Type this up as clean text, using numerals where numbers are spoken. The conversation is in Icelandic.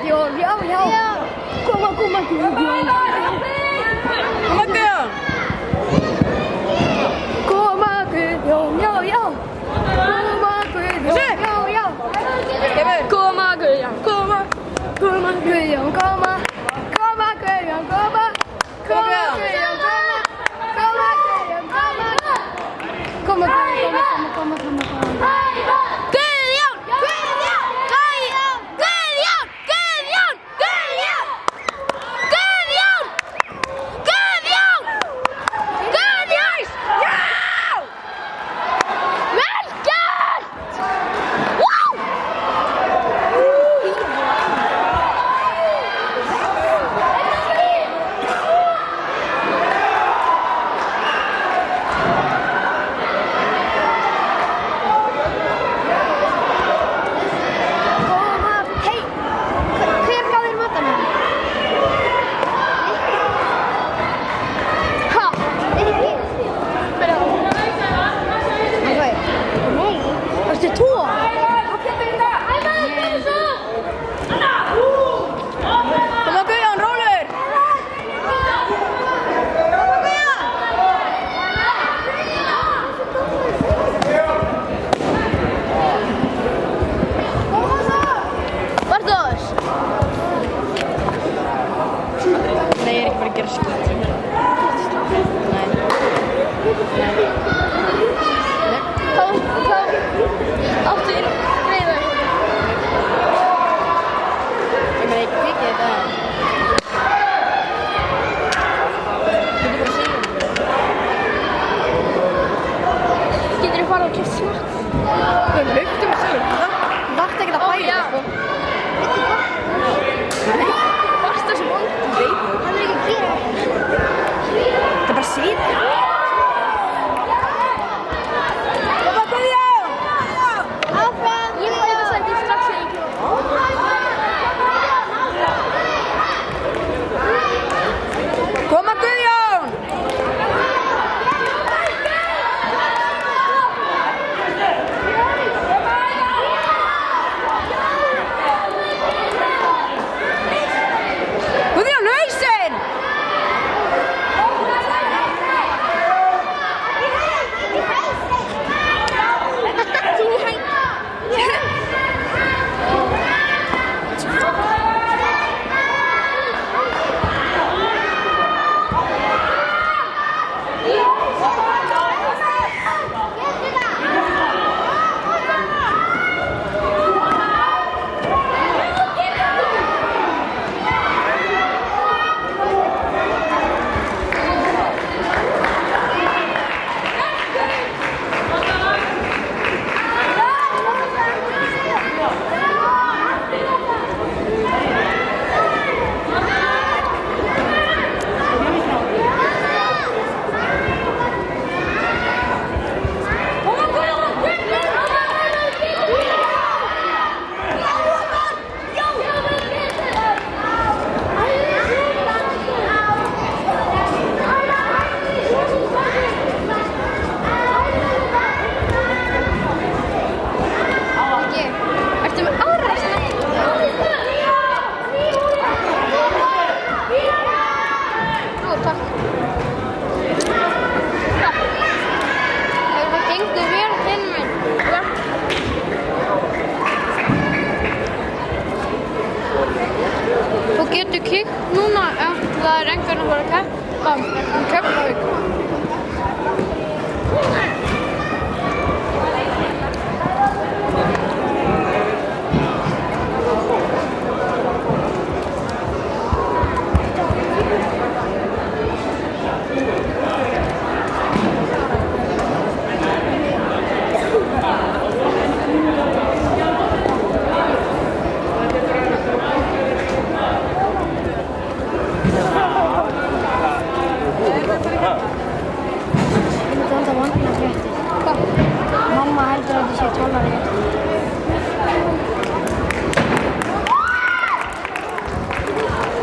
Guðjón, já. Koma Guðjón. Koma Guðjón, já. Koma Guðjón, já. Koma Guðjón, koma Guðjón, koma. Koma Guðjón, koma. Koma Guðjón, koma. Koma Guðjón, koma. Koma Guðjón. Nei, ég er ekki bara að gera skýt. Nei. Þá áttu inn greiða. Ég meina ekki kvikið þetta. Getur bara að segja þetta. Getur þú farið og keypt smakk? Hvað hlauptum að segja þetta? Þú þarft ekki að færa þetta, sko. Nei. Varst það sem vond? Þú veit þú. Hann er ekki að gera þetta. Það er bara að sitja. Koma Guðjón! Áfram! Ég fæ þetta sæti strax þegar ég kemur. Koma Guðjón! Guðjón, hausinn! Þú getur kikkt núna ef það er einhvern að fara að keppa um Keflavík.